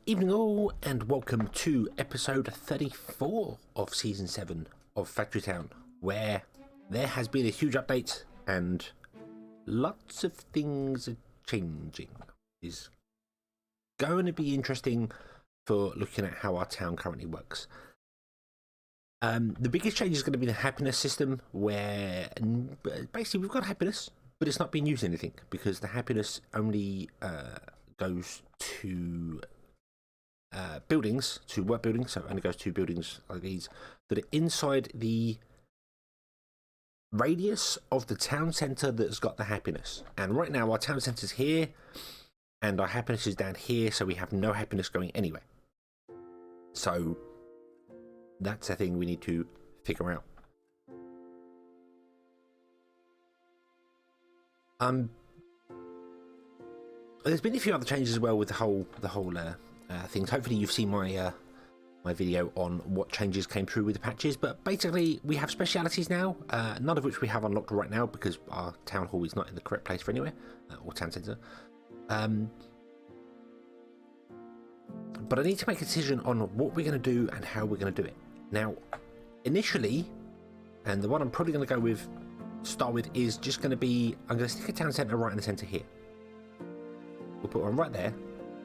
Evening all, and welcome to episode 34 of season 7 of Factory Town, where there has been a huge update and lots of things are changing. It's going to be interesting for looking at how our town currently works. The biggest change is going to be the happiness system, where basically we've got happiness, but it's not being used in anything because the happiness only goes to buildings, to work buildings, so it only goes to buildings like these that are inside the radius of the town centre that's got the happiness. And right now our town centre's here and our happiness is down here, so we have no happiness going anywhere. So that's a thing we need to figure out. There's been a few other changes as well with the whole things. Hopefully you've seen my my video on what changes came through with the patches, but basically we have specialities now, none of which we have unlocked right now because our town hall is not in the correct place for anywhere, or town centre. But I need to make a decision on what we're going to do and how we're going to do it. Now, initially, and the one I'm probably going to go with, start with, is just going to be, I'm going to stick a town centre right in the centre here. We'll put one right there.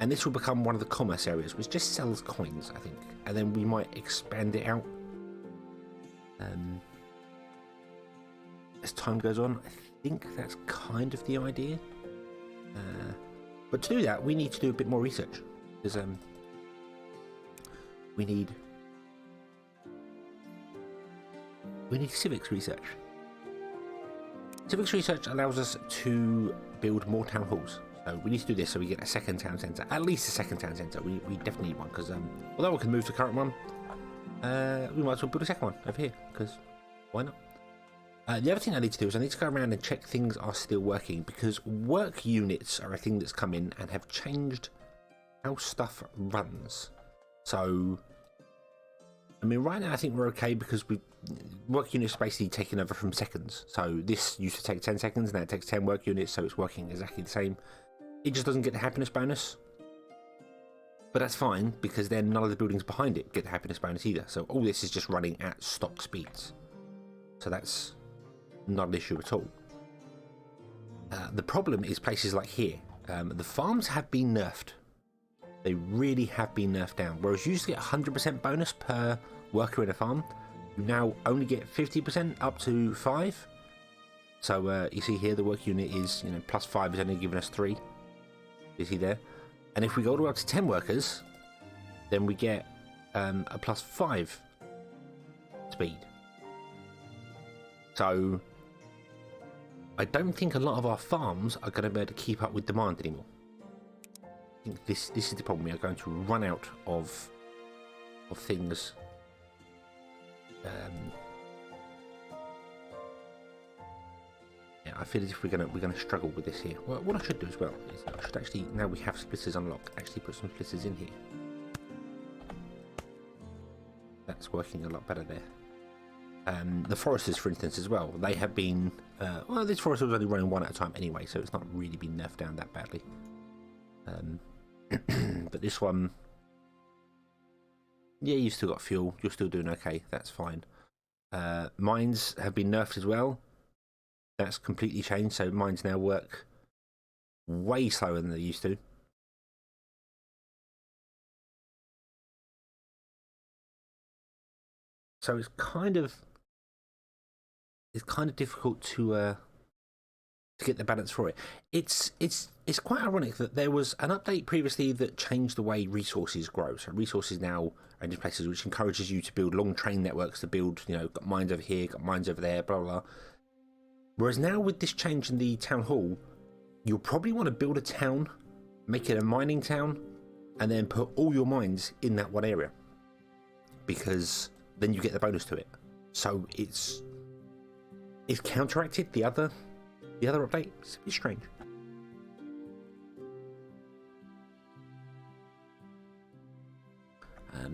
And this will become one of the commerce areas, which just sells coins, I think. And then we might expand it out as time goes on. I think that's kind of the idea. But to do that, we need to do a bit more research. Because we need civics research. Civics research allows us to build more town halls. So we need to do this so we get a second town centre, at least a second town centre. We definitely need one because although we can move the current one, we might as well build a second one over here because why not? The other thing I need to do is I need to go around and check things are still working, because work units are a thing that's come in and have changed how stuff runs. So I mean, right now I think we're okay because work units are basically taking over from seconds. So this used to take 10 seconds, now it takes 10 work units, so it's working exactly the same. It just doesn't get the happiness bonus. But that's fine, because then none of the buildings behind it get the happiness bonus either. So all this is just running at stock speeds. So that's not an issue at all. The problem is places like here. The farms have been nerfed. They really have been nerfed down. Whereas you used to get 100% bonus per worker in a farm, you now only get 50% up to 5. So you see here the work unit is, plus 5 is only giving us 3. You see there? And if we go all the way up to 10 workers, then we get a plus 5 speed. So I don't think a lot of our farms are going to be able to keep up with demand anymore. I think this is the problem. We are going to run out of things. Yeah, I feel as if we're gonna struggle with this here. Well, what I should do as well is I should actually, now we have splitters unlocked, actually put some splitters in here. That's working a lot better there. The foresters, for instance, as well, they have been well, this forester was only running one at a time anyway, so it's not really been nerfed down that badly. But this one, yeah, you've still got fuel, you're still doing okay, that's fine. Mines have been nerfed as well. That's completely changed, so mines now work way slower than they used to. So it's kind of difficult to get the balance for it. It's quite ironic that there was an update previously that changed the way resources grow. So resources now are in places, which encourages you to build long train networks to build, got mines over here, got mines over there, blah, blah, blah. Whereas now with this change in the town hall, you'll probably want to build a town, make it a mining town, and then put all your mines in that one area, because then you get the bonus to it. So it's counteracted the other update. It's a bit strange.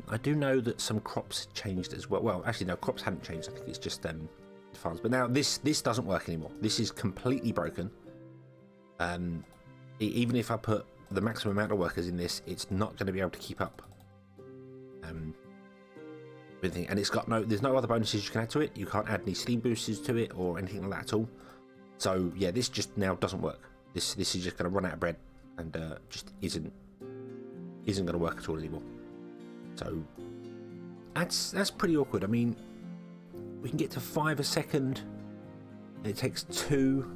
I do know that some crops changed as well. Well, actually, no, crops hadn't changed. I think it's just farms. But now this doesn't work anymore. This is completely broken. Even if I put the maximum amount of workers in this, it's not going to be able to keep up. And it's got there's no other bonuses you can add to it. You can't add any steam boosters to it or anything like that at all. So yeah, this just now doesn't work. This is just going to run out of bread and just isn't going to work at all anymore. So that's pretty awkward. I mean, we can get to 5 a second. And it takes 2.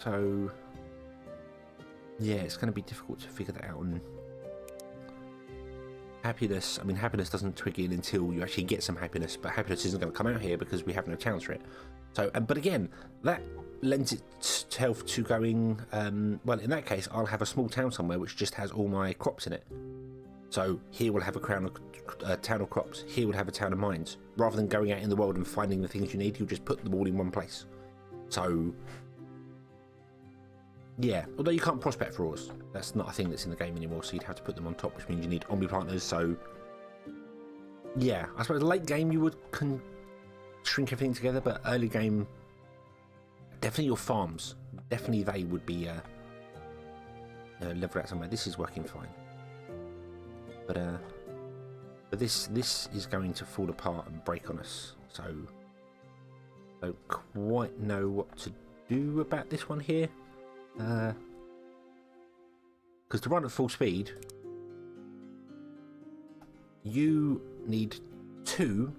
So yeah, it's going to be difficult to figure that out. And happiness, I mean, happiness doesn't twig in until you actually get some happiness, but happiness isn't going to come out here because we have no towns for it. So, but again, that lends itself to going, well, in that case, I'll have a small town somewhere which just has all my crops in it. So here we'll have a town of crops, here we'll have a town of mines. Rather than going out in the world and finding the things you need, you'll just put them all in one place. So yeah, although you can't prospect for ores, that's not a thing that's in the game anymore, so you'd have to put them on top, which means you need omniplanters. So yeah, I suppose late game you can shrink everything together, but early game, definitely your farms, definitely they would be leveled out somewhere. This is working fine, but this is going to fall apart and break on us, so I don't quite know what to do about this one here. Because to run at full speed, you need 2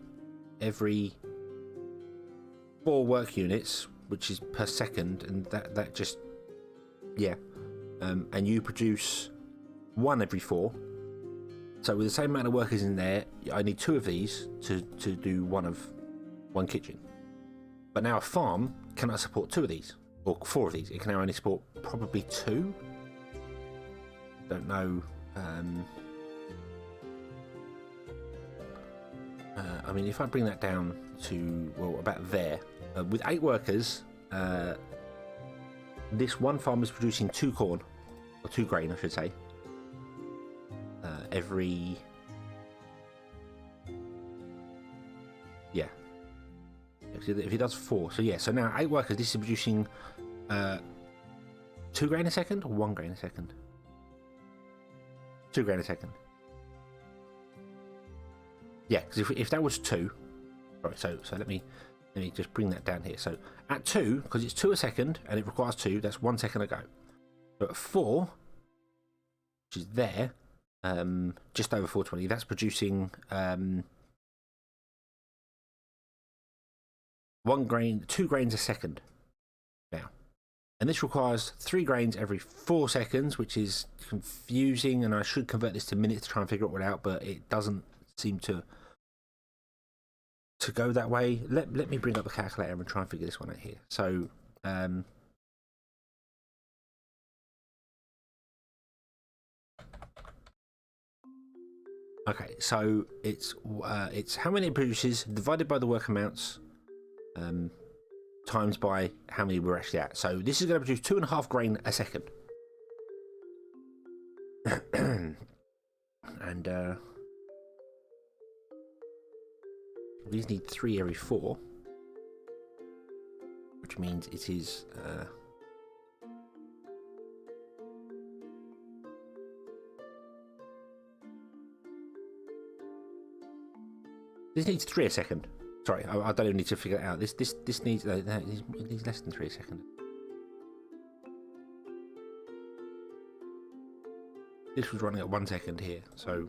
every 4 work units, which is per second, and that just, yeah. And you produce 1 every 4. So with the same amount of workers in there, I need 2 of these to do one kitchen. But now a farm cannot support 2 of these. Or 4 of these. It can now only support probably 2. Don't know. I mean, if I bring that down to, well, about there, with 8 workers, this one farm is producing 2 corn, or 2 grain, I should say, every, yeah. If he does 4, so yeah, so now 8 workers, this is producing 2 grain a second or 1 grain a second? 2 grain a second. Yeah, because if that was 2, right? So let me just bring that down here. So at 2, because it's 2 a second and it requires 2, that's 1 second ago. So at 4, which is there, just over 420, that's producing 2 grains a second now. And this requires 3 grains every 4 seconds, which is confusing, and I should convert this to minutes to try and figure it all out, but it doesn't seem to go that way. Let me bring up the calculator and try and figure this one out here. So okay, so it's how many it produces divided by the work amounts, times by how many we're actually at. So this is going to produce 2.5 grain a second. And these need 3 every 4, which means it is this needs 3 a second. Sorry, I don't even need to figure it out. This needs it needs less than 3 a second. This was running at 1 second here, so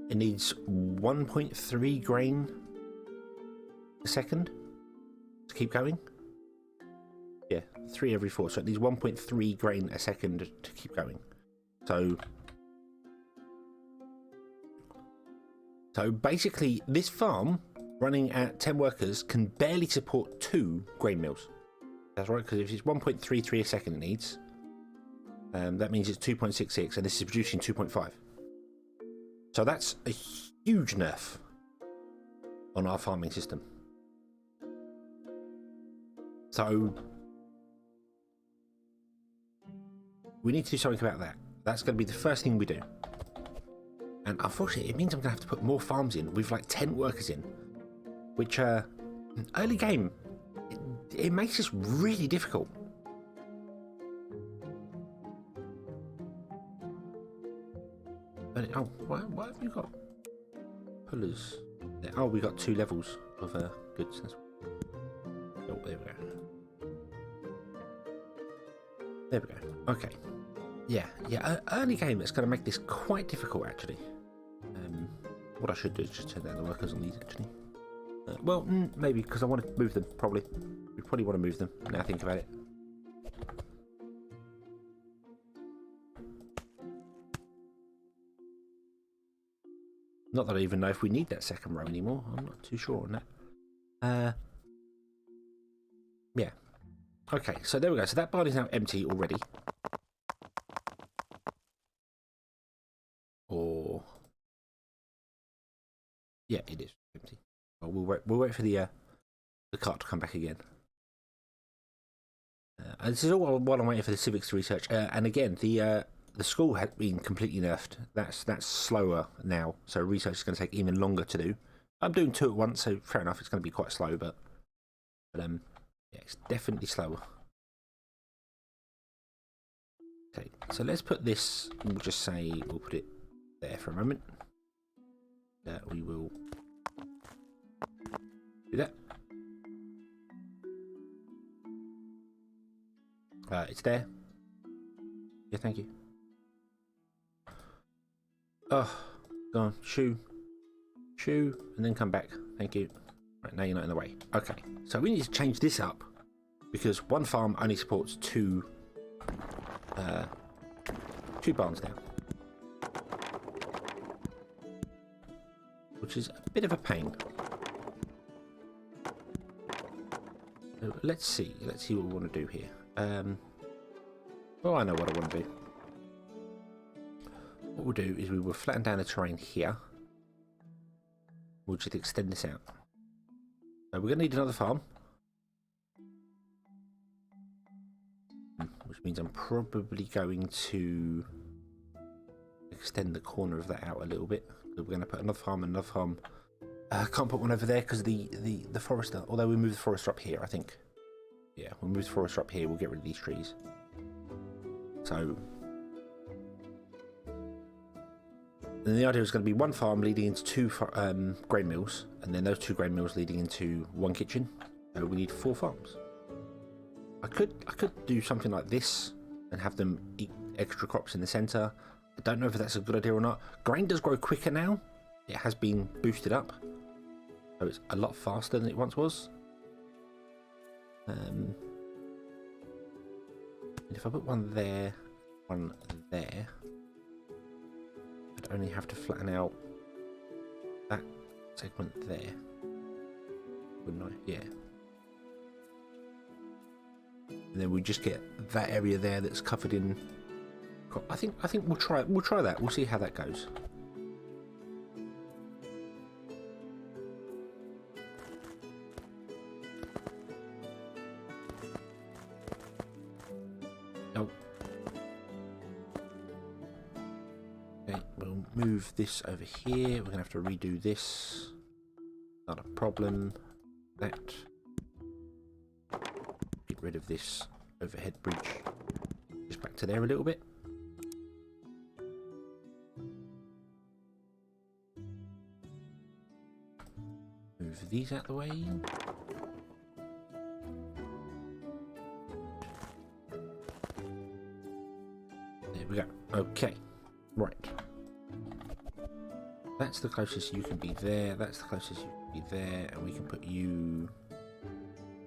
it needs 1.3 grain a second to keep going. Yeah, 3 every 4, so it needs 1.3 grain a second to keep going. So basically, this farm running at 10 workers can barely support 2 grain mills. That's right, because if it's 1.33 a second it needs, that means it's 2.66, and this is producing 2.5. So that's a huge nerf on our farming system. So we need to do something about that. That's going to be the first thing we do. And unfortunately, it means I'm going to have to put more farms in with like 10 workers in, which early game, it makes this really difficult. But oh, why have you got pullers? Oh, we got 2 levels of goods. Oh, there we go. There we go. Okay. Yeah. Early game, it's going to make this quite difficult, actually. What I should do is just turn down the workers on these, actually. Well, maybe, because I want to move them, probably. We probably want to move them, now I think about it. Not that I even know if we need that second row anymore. I'm not too sure on that. Yeah. Okay, so there we go. So that barn is now empty already. Or... yeah, it is empty. Well, we'll wait for the cart to come back again. This is all while I'm waiting for the civics research. And again, the school has been completely nerfed. That's slower now, so research is going to take even longer to do. I'm doing 2 at once, so fair enough. It's going to be quite slow, but yeah, it's definitely slower. Okay, so let's put this. We'll just say we'll put it there for a moment. We will do that. It's there. Yeah, thank you. Oh, go on, shoo, and then come back. Thank you. Right, now you're not in the way. Okay, so we need to change this up because one farm only supports 2 barns now, which is a bit of a pain. So let's see what we want to do here. Well, I know what I want to do. What we'll do is we will flatten down the terrain here. We'll just extend this out. So we're going to need another farm. Which means I'm probably going to extend the corner of that out a little bit. We're going to put another farm and another farm. I can't put one over there because the forester. Although we move the forester up here, I think. Yeah, we'll move the forester up here. We'll get rid of these trees. So... then the idea is going to be 1 farm leading into 2 grain mills, and then those 2 grain mills leading into 1 kitchen. So we need 4 farms. I could do something like this and have them eat extra crops in the centre. I don't know if that's a good idea or not. Grain does grow quicker now. It has been boosted up, so it's a lot faster than it once was. And if I put one there, I'd only have to flatten out that segment there, wouldn't I? Yeah. And then we just get that area there that's covered in. I think we'll try that. We'll see how that goes. Oh. Okay, we'll move this over here. We're gonna have to redo this. Not a problem. That. Get rid of this overhead bridge. Just back to there a little bit. Move these out the way. There we go. Okay. Right. That's the closest you can be there. That's the closest you can be there. And we can put you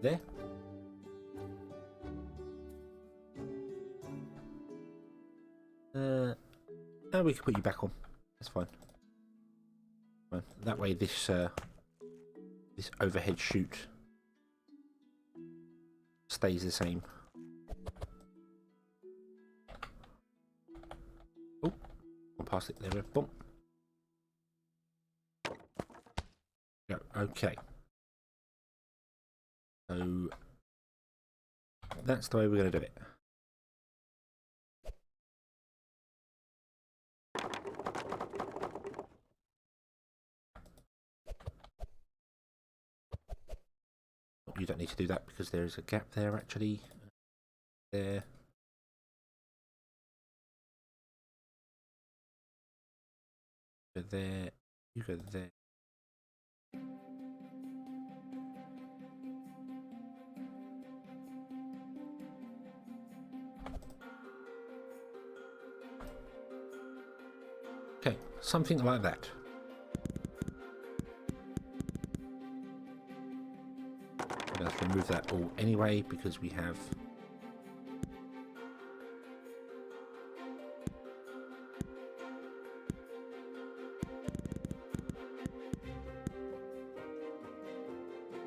there. And we can put you back on. That's fine. Well, that way this this overhead chute stays the same. Oh, I'll pass it there. Boom. Go. Okay. So that's the way we're going to do it. you don't need to do that because there is a gap there actually. There. Go there. You go there. Okay, something like that. Let's remove that all anyway because we have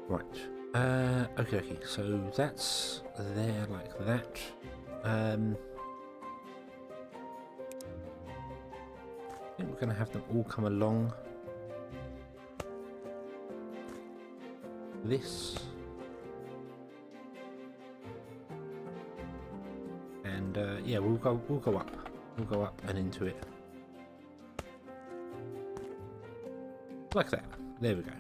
right. Okay, so that's there like that. I think we're gonna have them all come along this. And yeah, we'll go up and into it like that. There we go.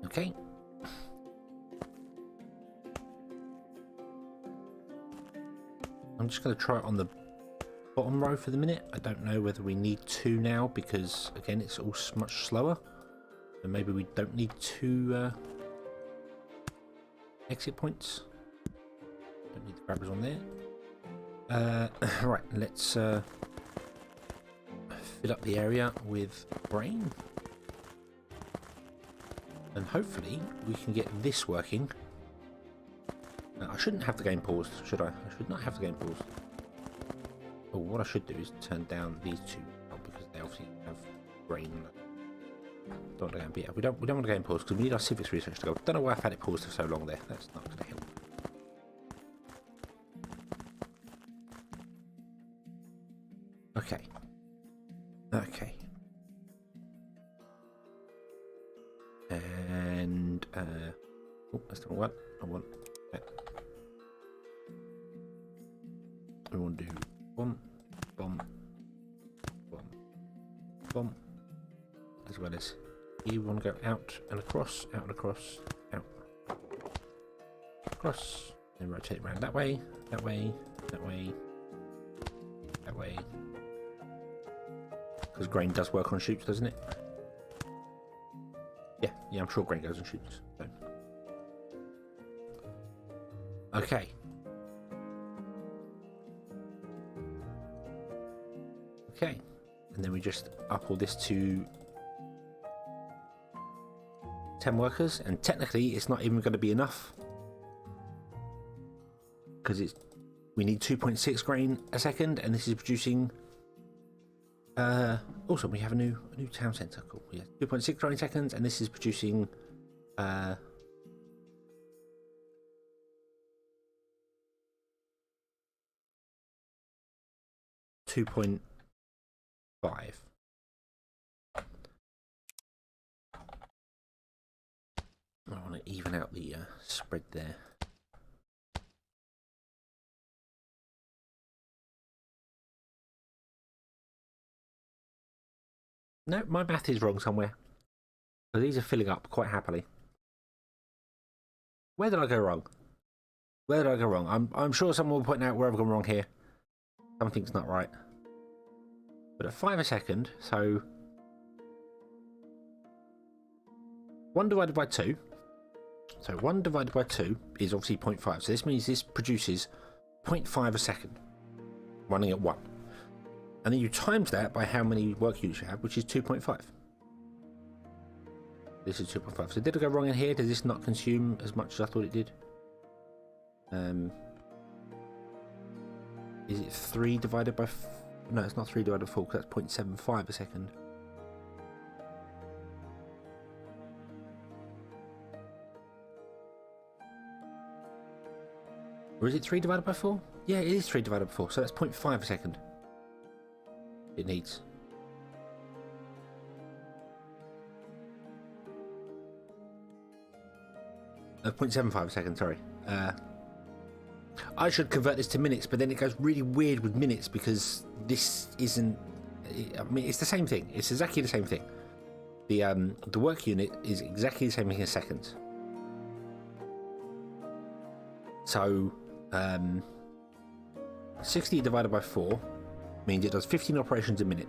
Okay. I'm just going to try it on the bottom row for the minute. I don't know whether we need 2 now because again it's all much slower, and maybe we don't need 2 exit points. Don't need the grabbers on there. Right, let's fill up the area with grain, and hopefully we can get this working. I shouldn't have the game paused, should I? I should not have the game paused. Oh, what I should do is turn down these 2 because they obviously have grain. Don't want to go, we don't want to game pause because we need our civics research to go. Don't know why I've had it paused for so long there. That's not going to help. Okay. Okay. And oh, that's the wrong one. I want that. We want to do bomb, bomb, bomb, bomb, as well as here. We want to go out and across, out and across, out, across, and rotate around that way, that way, that way, that way. Because grain does work on chutes, doesn't it? Yeah, I'm sure grain goes on chutes. So. Okay. Okay, and then we just up all this to 10 workers, and technically it's not even going to be enough because we need 2.6 grain a second, and this is producing. Also, we have a new town centre. Cool. Yeah, 2.6 grain seconds, and this is producing. 2.5. I want to even out the spread there. No, my math is wrong somewhere. So these are filling up quite happily. Where did I go wrong? Where did I go wrong? I'm sure someone will point out where I've gone wrong here. Something's not right. But at 5 a second, so 1 divided by 2. So 1 divided by 2 is obviously 0.5. So this means this produces 0.5 a second, running at 1. And then you times that by how many work units you have, which is 2.5. This is 2.5. So did I go wrong in here? Does this not consume as much as I thought it did? Is it 3 divided by... No, it's not 3 divided by 4 because that's 0.75 a second. Or is it 3 divided by 4? Yeah, it is 3 divided by 4, so that's 0.5 a second. It needs. Uh, 0.75 a second, sorry. I should convert this to minutes, but then it goes really weird with minutes because this isn't. I mean, it's the same thing. It's exactly the same thing. The work unit is exactly the same thing as seconds. So 60 divided by 4 means it does 15 operations a minute.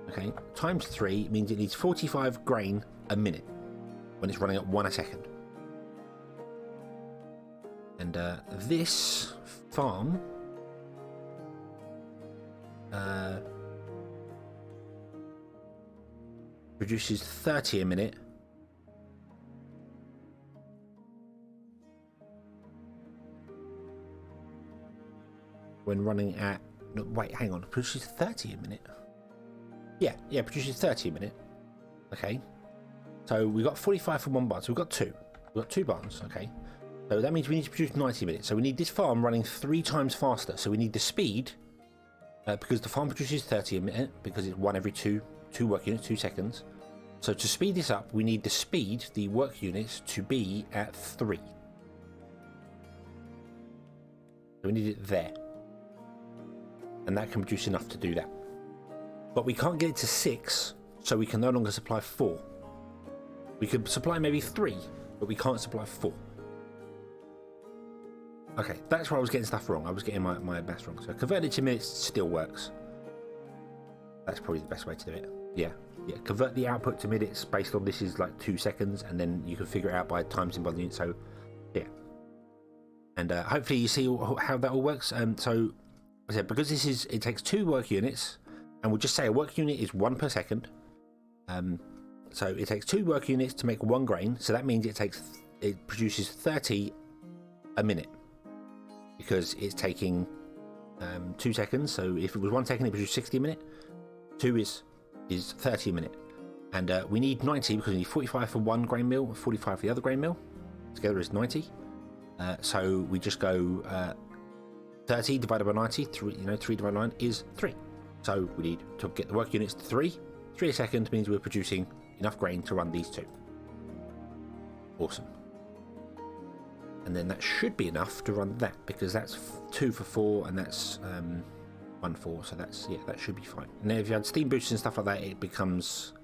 Okay, times 3 means it needs 45 grain a minute when it's running at 1 a second. And this farm produces 30 a minute. When running at... No, wait, hang on. Produces 30 a minute? Yeah, produces 30 a minute. Okay. So we got 45 from one barn. So we've got two. We've got 2 barns, okay. So that means we need to produce 90 minutes. So we need this farm running 3 times faster. So we need the speed, because the farm produces 30 a minute, because it's 1 every 2 work units, 2 seconds. So to speed this up, we need the speed, the work units, to be at 3. So we need it there. And that can produce enough to do that. But we can't get it to 6, so we can no longer supply 4. We could supply maybe 3, but we can't supply 4. Okay, that's where I was getting stuff wrong. I was getting my maths wrong. So converted to minutes still works. That's probably the best way to do it. Yeah. Convert the output to minutes based on this is like 2 seconds, and then you can figure it out by times in by the unit. So, yeah. And hopefully you see how that all works. So, I said, because it takes 2 work units, and we'll just say a work unit is 1 per second. So it takes 2 work units to make 1 grain. So that means it produces 30 a minute, because it's taking 2 seconds. So if it was 1 second, it produces 60 a minute. 2 is 30 a minute, and we need 90 because we need 45 for 1 grain mill, 45 for the other grain mill. Together is 90. So we just go 30 divided by 90. 3 divided by 9 is 3. So we need to get the work units to 3. 3 a second means we're producing enough grain to run these 2. Awesome. And then that should be enough to run that, because that's 2 for 4, and that's 1 4. So that's, yeah, that should be fine. And then if you had steam boosters and stuff like that, it becomes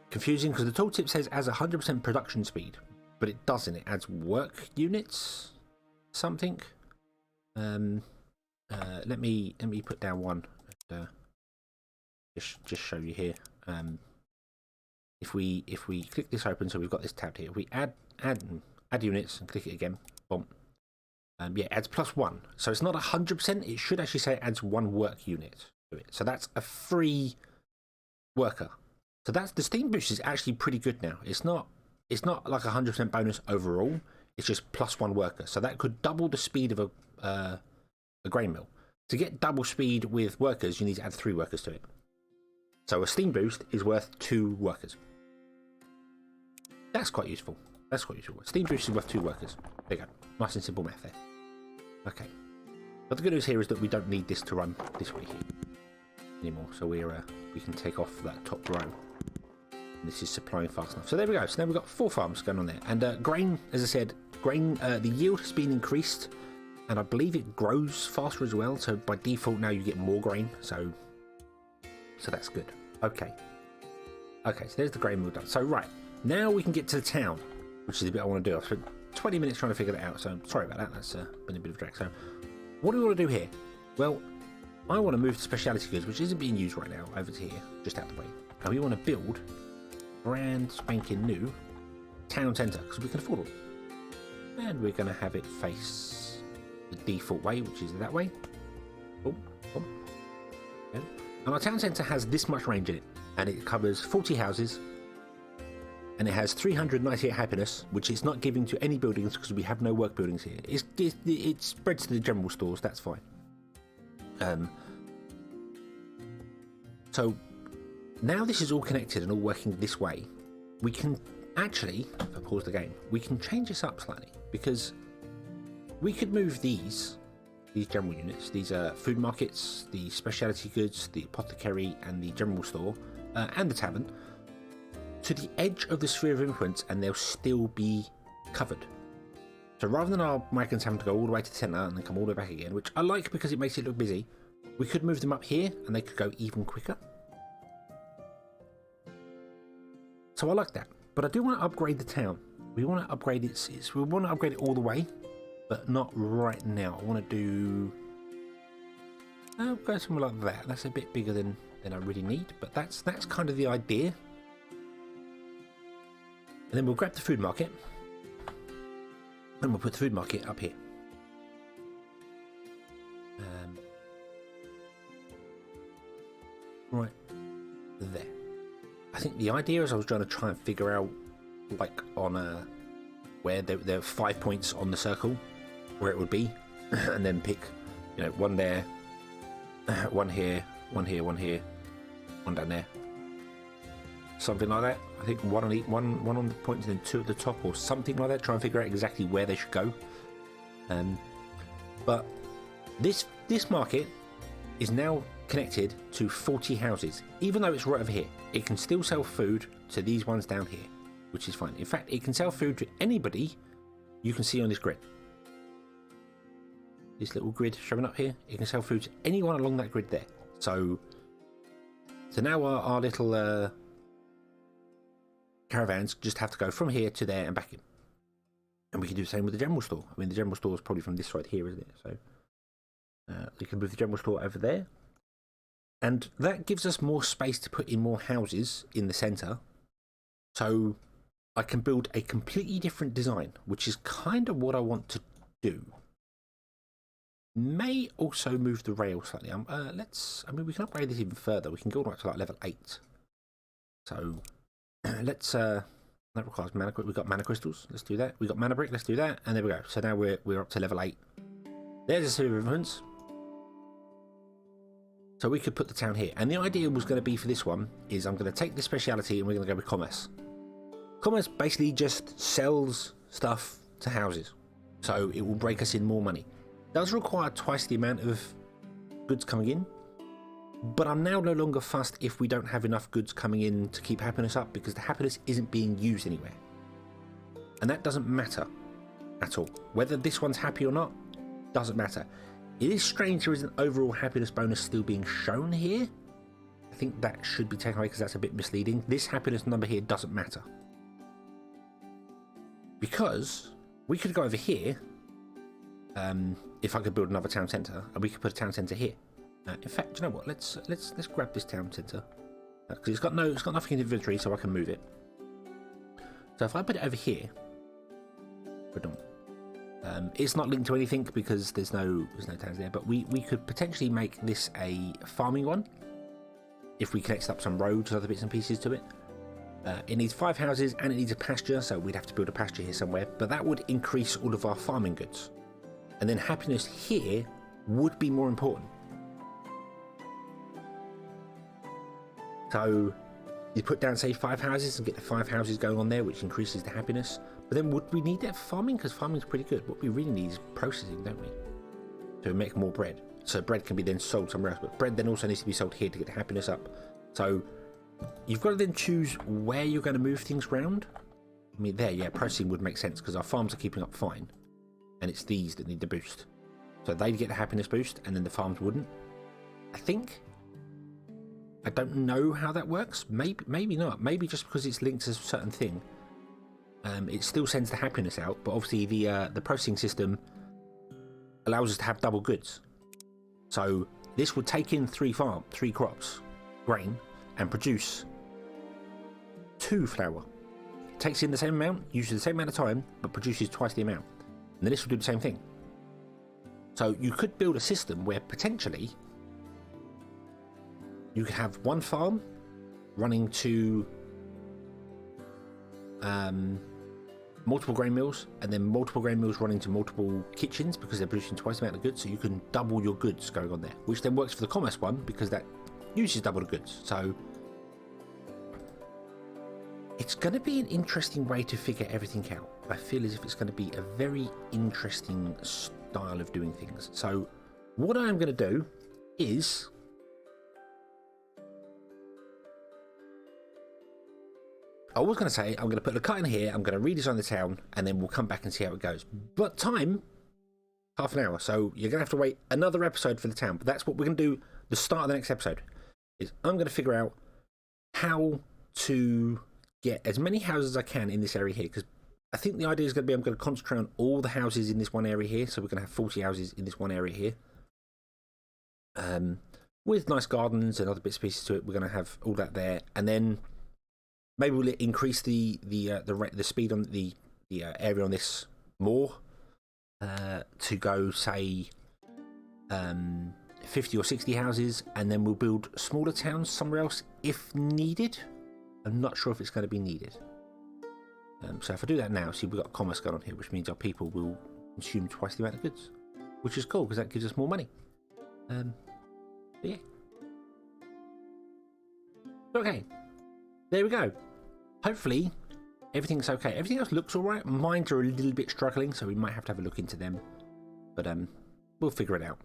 confusing, because the tooltip says as 100% production speed, but it doesn't. It adds work units something. Let me put down one. Just show you here. If we click this open, so we've got this tab here. If we add units and click it again, boom. Yeah, it adds +1. So it's not 100%. It should actually say it adds 1 work unit to it. So that's a free worker. So that's the steam boost is actually pretty good now. It's not like 100% bonus overall. It's just +1 worker. So that could double the speed of a grain mill. To get double speed with workers, you need to add 3 workers to it. So a steam boost is worth 2 workers. That's quite useful. That's quite useful. Steam boost is worth 2 workers. There you go. Nice and simple math there. Okay. But the good news here is that we don't need this to run this way here anymore. So we can take off that top row. And this is supplying fast enough. So there we go. So now we've got 4 farms going on there. And grain, as I said, the yield has been increased. And I believe it grows faster as well. So by default now you get more grain. So that's good. Okay. Okay, so there's the grain mill done. So right, now we can get to the town, which is the bit I want to do. I've spent 20 minutes trying to figure that out, so sorry about that. That's been a bit of a drag. So what do we want to do here? Well, I want to move to specialty goods, which isn't being used right now, over to here, just out the way. And we want to build brand spanking new town centre, because we can afford it. And we're going to have it face the default way, which is that way. Boom, boom. Okay. And our town centre has this much range in it, and it covers 40 houses, and it has 398 happiness, which it's not giving to any buildings because we have no work buildings here. It spreads to the general stores, that's fine. So now this is all connected and all working this way, we can actually, if I pause the game, we can change this up slightly, because we could move these general units, these food markets, the specialty goods, the apothecary and the general store, and the tavern, to the edge of the sphere of influence, and they'll still be covered. So rather than our wagons having to go all the way to the centre and then come all the way back again, which I like because it makes it look busy, we could move them up here and they could go even quicker. So I like that. But I do want to upgrade the town. We want to upgrade we want to upgrade it all the way, but not right now. I want to do... I'll go somewhere like that. That's a bit bigger than I really need, but that's kind of the idea. And then we'll grab the food market, and we'll put the food market up here. Right there. I think the idea is I was trying to try and figure out, like, on where there are 5 points on the circle where it would be, and then pick, you know, one there, one here, one here, one here, one down there, something like that. I think one on the points and then 2 at the top or something like that. Try and figure out exactly where they should go. But this market is now connected to 40 houses. Even though it's right over here, it can still sell food to these ones down here, which is fine. In fact, it can sell food to anybody you can see on this grid. This little grid showing up here, it can sell food to anyone along that grid there. So now our little caravans just have to go from here to there and back in. And we can do the same with the general store. I mean, the general store is probably from this side here, isn't it? So we can move the general store over there. And that gives us more space to put in more houses in the centre. So I can build a completely different design, which is kind of what I want to do. May also move the rail slightly. I mean, we can upgrade this even further. We can go right to like level 8. So let's, that requires mana. We've got mana crystals. Let's do that. We've got mana brick. Let's do that. And there we go. So now we're up to level 8. There's a series of influence. So we could put the town here. And the idea was going to be for this one is I'm going to take the speciality and we're going to go with commerce. Commerce basically just sells stuff to houses. So it will break us in more money. It does require twice the amount of goods coming in. But I'm now no longer fussed if we don't have enough goods coming in to keep happiness up, because the happiness isn't being used anywhere. And that doesn't matter at all. Whether this one's happy or not, doesn't matter. It is strange there is an overall happiness bonus still being shown here. I think that should be taken away because that's a bit misleading. This happiness number here doesn't matter. Because we could go over here, if I could build another town centre, and we could put a town centre here. In fact, do you know what? Let's grab this town centre because it's got nothing in the inventory, so I can move it. So if I put it over here, it's not linked to anything because there's no towns there. But we could potentially make this a farming one if we connect up some roads and other bits and pieces to it. It needs 5 houses and it needs a pasture, so we'd have to build a pasture here somewhere. But that would increase all of our farming goods, and then happiness here would be more important. So you put down, say, 5 houses and get the 5 houses going on there, which increases the happiness. But then would we need that for farming? Because farming is pretty good. What we really need is processing, don't we? To make more bread. So bread can be then sold somewhere else. But bread then also needs to be sold here to get the happiness up. So you've got to then choose where you're going to move things around. I mean, there, yeah, processing would make sense because our farms are keeping up fine. And it's these that need the boost. So they'd get the happiness boost and then the farms wouldn't. I think. I don't know how that works. Maybe not. Maybe just because it's linked to a certain thing, it still sends the happiness out. But obviously, the processing system allows us to have double goods. So this would take in 3 crops, grain, and produce 2 flour. It takes in the same amount, uses the same amount of time, but produces twice the amount. And then this will do the same thing. So you could build a system where potentially you could have one farm running to multiple grain mills, and then multiple grain mills running to multiple kitchens because they're producing twice the amount of goods, so you can double your goods going on there, which then works for the commerce one because that uses double the goods. So it's going to be an interesting way to figure everything out. I feel as if it's going to be a very interesting style of doing things. So what I'm going to do is I was going to say, I'm going to put the cut in here, I'm going to redesign the town, and then we'll come back and see how it goes. But time, half an hour, so you're going to have to wait another episode for the town. But that's what we're going to do. The start of the next episode is I'm going to figure out how to get as many houses as I can in this area here, because I think the idea is going to be I'm going to concentrate on all the houses in this one area here. So we're going to have 40 houses in this one area here. With nice gardens and other bits and pieces to it. We're going to have all that there, and then maybe we'll increase the speed on the area on this more to go, say, 50 or 60 houses, and then we'll build smaller towns somewhere else if needed. I'm not sure if it's going to be needed. So if I do that now, see, we've got commerce going on here, which means our people will consume twice the amount of goods, which is cool because that gives us more money. But yeah. Okay, there we go. Hopefully everything's okay. Everything else looks all right. Mines are a little bit struggling, so we might have to have a look into them. But we'll figure it out.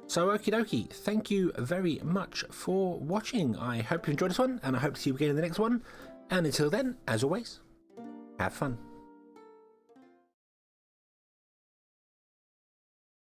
So okie dokie, thank you very much for watching. I hope you enjoyed this one, and I hope to see you again in the next one. And until then, as always, have fun.